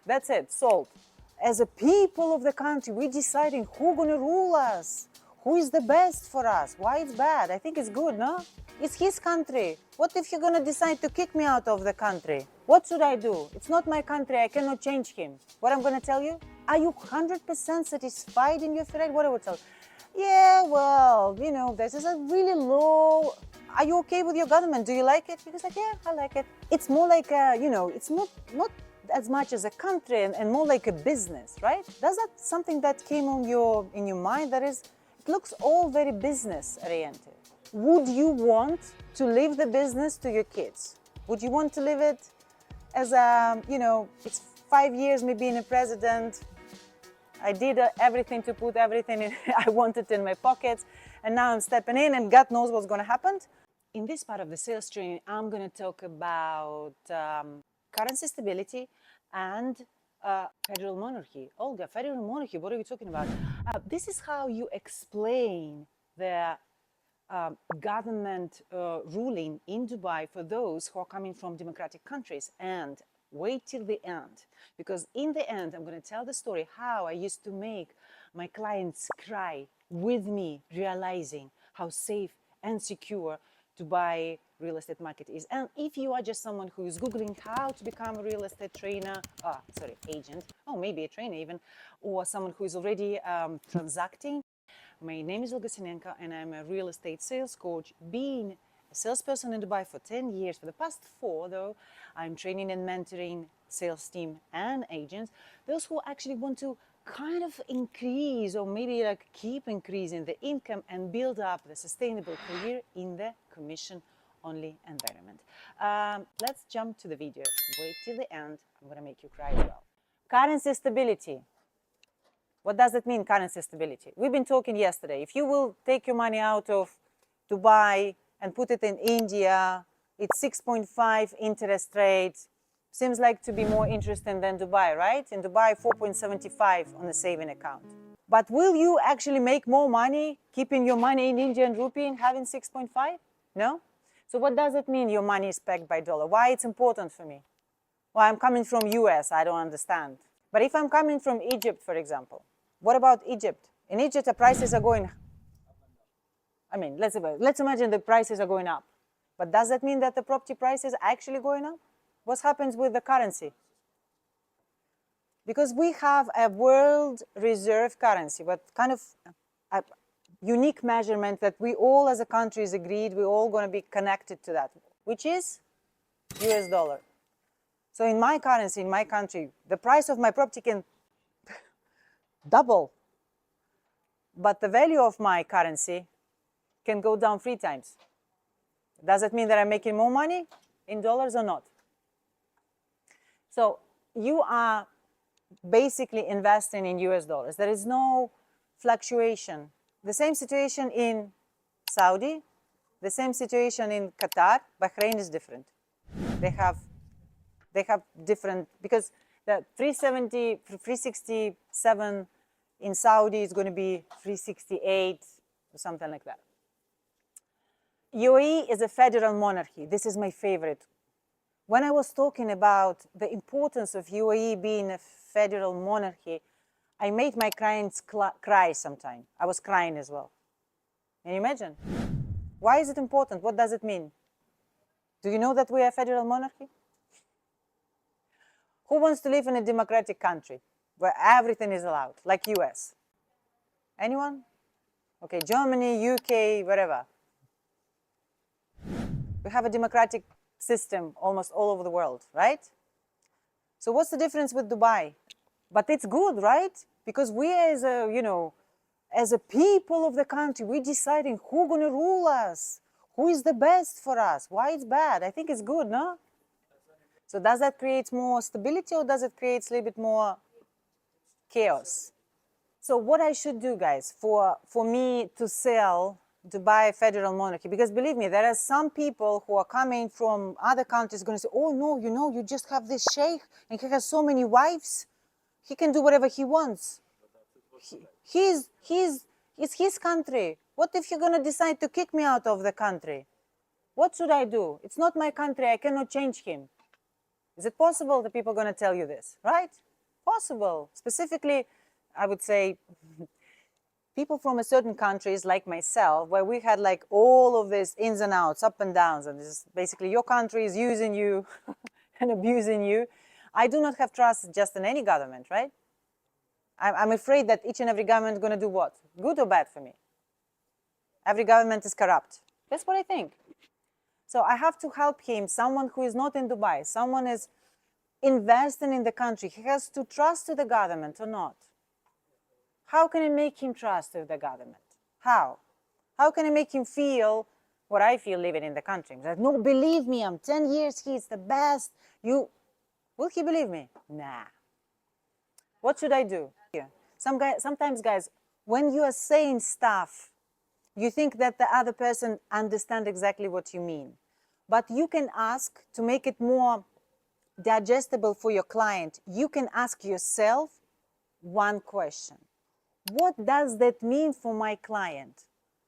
That's it, solved. As a people of the country, we're deciding who's gonna rule us, who is the best for us, why it's bad. I think it's good, no? It's his country. What if you're gonna decide to kick me out of the country? What should I do? It's not my country, I cannot change him. What I'm gonna tell you? Are you 100% satisfied in your Ferrari? What I would tell you? Yeah, well, you know, this is a really low. Are you okay with your government? Do you like it? He was like, yeah, I like it. It's more like you know, it's not as much as a country and more like a business, right? Does that something that came on in your mind? That is, it looks all very business oriented. Would you want to leave the business to your kids? Would you want to live it as a, you know, it's 5 years me being a president. I did everything to put everything in, I wanted in my pockets, and now I'm stepping in and God knows what's going to happen. In this part of the sales training, I'm going to talk about currency stability and federal monarchy. Olga, federal monarchy, what are we talking about? This is how you explain the government ruling in Dubai for those who are coming from democratic countries. And wait till the end, because in the end, I'm going to tell the story how I used to make my clients cry with me, realizing how safe and secure Dubai real estate market is. And if you are just someone who is Googling how to become a real estate trainer, agent, or maybe a trainer even, or someone who is already transacting, my name is Olga Sinenko and I'm a real estate sales coach. Being a salesperson in Dubai for 10 years, for the past 4 though, I'm training and mentoring sales team and agents, those who actually want to kind of increase or maybe like keep increasing the income and build up the sustainable career in the commission only environment. Let's jump to the video. Wait till the end. I'm going to make you cry as well. Currency stability. What does it mean, currency stability? We've been talking yesterday. If you will take your money out of Dubai and put it in India, it's 6.5 interest rate. Seems like to be more interesting than Dubai, right? In Dubai, 4.75 on a saving account. But will you actually make more money keeping your money in Indian rupee and having 6.5? No? So what does it mean your money is pegged by dollar? Why it's important for me? Well, I'm coming from US, I don't understand. But if I'm coming from Egypt, for example, what about Egypt? In Egypt, the prices are going, I mean, let's imagine the prices are going up. But does that mean that the property prices are actually going up? What happens with the currency? Because we have a world reserve currency, but kind of a unique measurement that we all as a country is agreed, we're all going to be connected to that, which is US dollar. So in my currency, in my country, the price of my property can double, but the value of my currency can go down 3 times. Does it mean that I'm making more money in dollars or not? So you are basically investing in US dollars. There is no fluctuation. The same situation in Saudi, the same situation in Qatar. Bahrain is different. They have different, because the 367 in Saudi is going to be 368 or something like that. UAE is a federal monarchy. This is my favorite. When I was talking about the importance of UAE being a federal monarchy, I made my clients cry sometimes. I was crying as well. Can you imagine? Why is it important? What does it mean? Do you know that we are a federal monarchy? Who wants to live in a democratic country where everything is allowed, like US? Anyone? Okay, Germany, UK, wherever. We have a democratic system almost all over the world, right? So what's the difference with Dubai? But it's good, right? Because we as a, you know, as a people of the country, we're deciding who's going to rule us, who is the best for us, why it's bad. I think it's good, no? So does that create more stability or does it create a little bit more chaos? So what I should do, guys, for me to sell Dubai federal monarchy, because believe me, there are some people who are coming from other countries going to say, oh no, you know, you just have this Sheikh and he has so many wives, he can do whatever he wants. It's his country. What if you're going to decide to kick me out of the country? What should I do? It's not my country, I cannot change him. Is it possible that people are going to tell you this, right? Possible. Specifically, I would say people from a certain countries like myself, where we had like all of this ins and outs, up and downs, and this is basically your country is using you and abusing you. I do not have trust just in any government, right? I'm afraid that each and every government is going to do what? Good or bad for me? Every government is corrupt. That's what I think. So I have to help him, someone who is not in Dubai, someone is investing in the country. He has to trust to the government or not. How can I make him trust to the government? How? How can I make him feel what I feel living in the country? Like, no, believe me, I'm 10 years, he's the best. Will he believe me? Nah. What should I do? Sometimes, guys, when you are saying stuff, you think that the other person understands exactly what you mean. But you can ask to make it more digestible for your client. You can ask yourself one question. What does that mean for my client?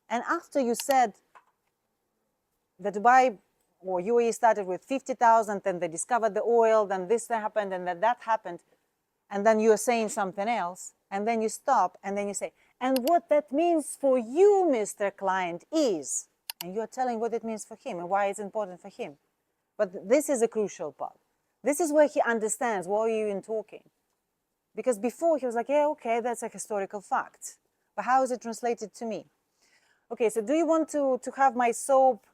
And after you said that Dubai or UAE started with 50,000 and they discovered the oil, then this happened and that happened, and then you're saying something else, and then you stop and then you say, and what that means for you, Mr. Client, is, and you're telling what it means for him and why it's important for him. But this is a crucial part. This is where he understands why you're even talking. Because before he was like, yeah, okay, that's a historical fact. But how is it translated to me? Okay, so do you want to have my soapy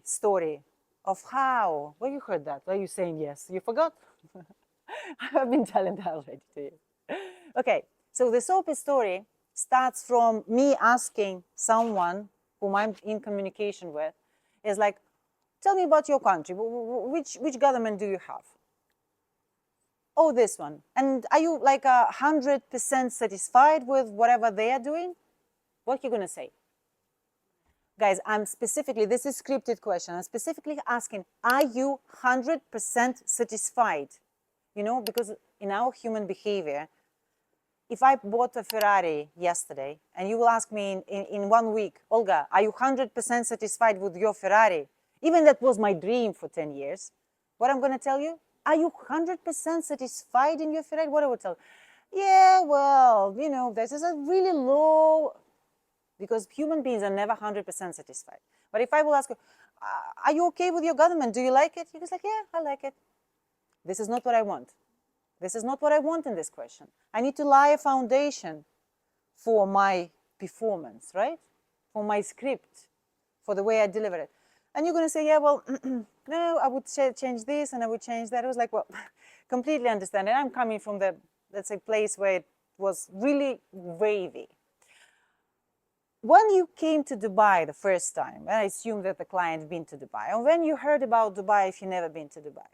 story of how? Well, you heard that. Why are you saying yes? You forgot? I've been telling that already to you. Okay, so the soapy story starts from me asking someone whom I'm in communication with, is like, tell me about your country. Which government do you have? Oh, this one. And are you like 100% satisfied with whatever they are doing? What are you going to say? Guys, I'm specifically, this is a scripted question. I'm specifically asking, are you 100% satisfied? You know, because in our human behavior, if I bought a Ferrari yesterday and you will ask me in 1 week, Olga, are you 100% satisfied with your Ferrari? Even that was my dream for 10 years. What I'm going to tell you, are you 100% satisfied in your Ferrari? What I would tell you, yeah, well, you know, this is a really low, because human beings are never 100% satisfied. But if I will ask you, are you okay with your government? Do you like it? He goes like, yeah, I like it. This is not what I want. This is not what I want in this question. I need to lay a foundation for my performance, right? For my script, for the way I deliver it. And you're going to say, yeah, well, no, I would change this and I would change that. I was like, well, completely understand it. I'm coming from the, let's say, place where it was really wavy. When you came to Dubai the first time, and I assume that the client been to Dubai, and when you heard about Dubai if you've never been to Dubai,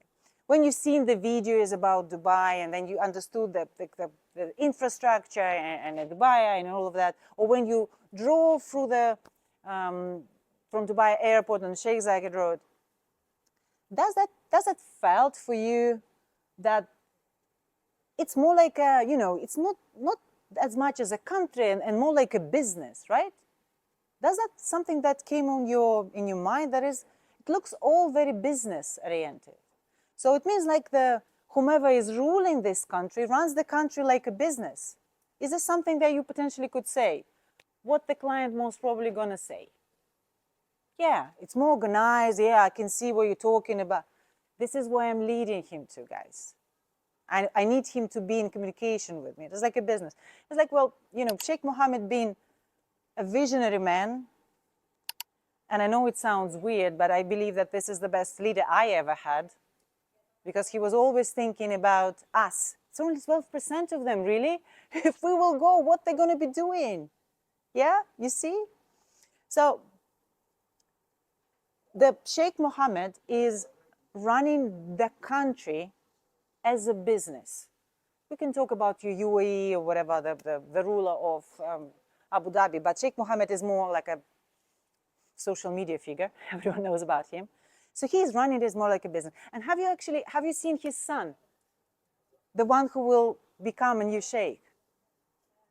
when you've seen the videos about Dubai and then you understood the infrastructure and Dubai and all of that, or when you drove through the, from Dubai airport on the Sheikh Road, does that felt for you that it's more like a, you know, it's not as much as a country and more like a business, right? Does that something that came on in your mind? That is, it looks all very business oriented. So it means like whomever is ruling this country runs the country like a business. Is this something that you potentially could say? What the client most probably gonna say? Yeah, it's more organized. Yeah, I can see what you're talking about. This is where I'm leading him to, guys. I need him to be in communication with me. It's like a business. It's like, well, you know, Sheikh Mohammed being a visionary man, and I know it sounds weird, but I believe that this is the best leader I ever had, because he was always thinking about us. It's only 12% of them, really. If we will go, what they're going to be doing? Yeah, you see? So the Sheikh Mohammed is running the country as a business. We can talk about your UAE or whatever, the ruler of Abu Dhabi, but Sheikh Mohammed is more like a social media figure. Everyone knows about him. So he's running this more like a business. And have you seen his son? The one who will become a new sheikh.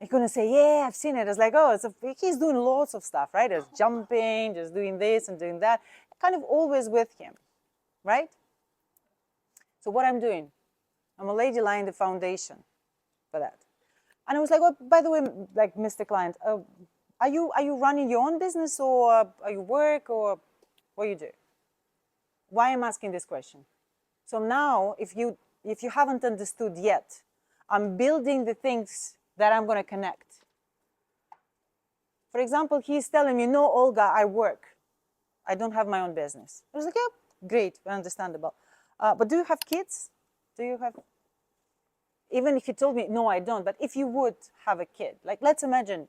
You're going to say, yeah, I've seen it. It's like, oh, he's doing lots of stuff, right? Just jumping, just doing this and doing that. Kind of always with him, right? So what I'm doing, I'm a lady laying the foundation for that. And I was like, oh, by the way, like, Mr. Client, are you running your own business, or are you work, or what you do? Why I'm asking this question? So now, if you haven't understood yet, I'm building the things that I'm going to connect. For example, he's telling me, no, Olga, I work. I don't have my own business. I was like, yeah, great, understandable. But do you have kids? Do you have? Even if he told me, no, I don't, but if you would have a kid, like, let's imagine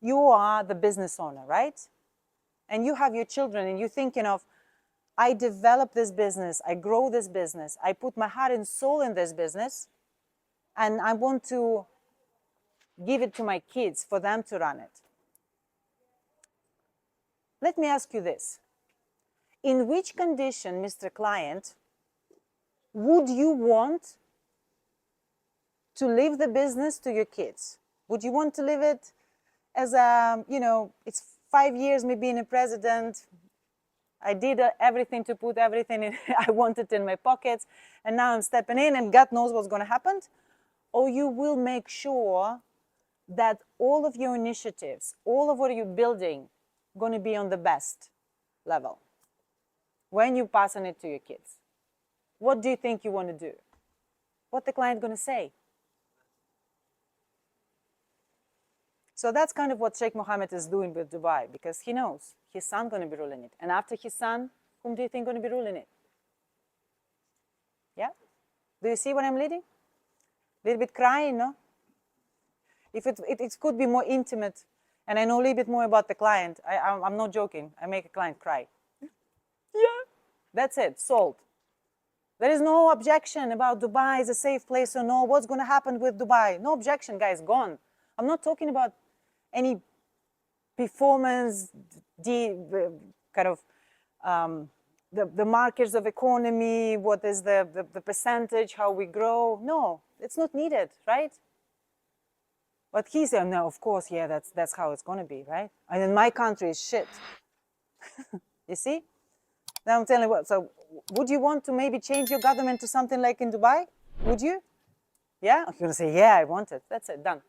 you are the business owner, right? And you have your children, and you're thinking of, I develop this business, I grow this business, I put my heart and soul in this business, and I want to give it to my kids for them to run it. Let me ask you this. In which condition, Mr. Client, would you want to leave the business to your kids? Would you want to leave it as a, it's 5 years me being a president, I did everything to put everything in, I wanted in my pockets, and now I'm stepping in and God knows what's going to happen? Or you will make sure that all of your initiatives, all of what you're building, going to be on the best level when you're passing it to your kids? What do you think you want to do? What the client going to say? So that's kind of what Sheikh Mohammed is doing with Dubai, because he knows his son going to be ruling it. And after his son, whom do you think going to be ruling it? Yeah? Do you see what I'm leading? A little bit crying, no? If it could be more intimate, and I know a little bit more about the client. I'm not joking. I make a client cry. Yeah. That's it, sold. There is no objection about Dubai is a safe place or no, what's going to happen with Dubai. No objection, guys, gone. I'm not talking about any performance, the markers of economy, what is the percentage, how we grow. No, it's not needed, right? But he said, no, of course, yeah, that's how it's going to be, right? And in my country, it's shit. You see? Now I'm telling you what, so would you want to maybe change your government to something like in Dubai? Would you? Yeah? You're going to say, yeah, I want it. That's it, done.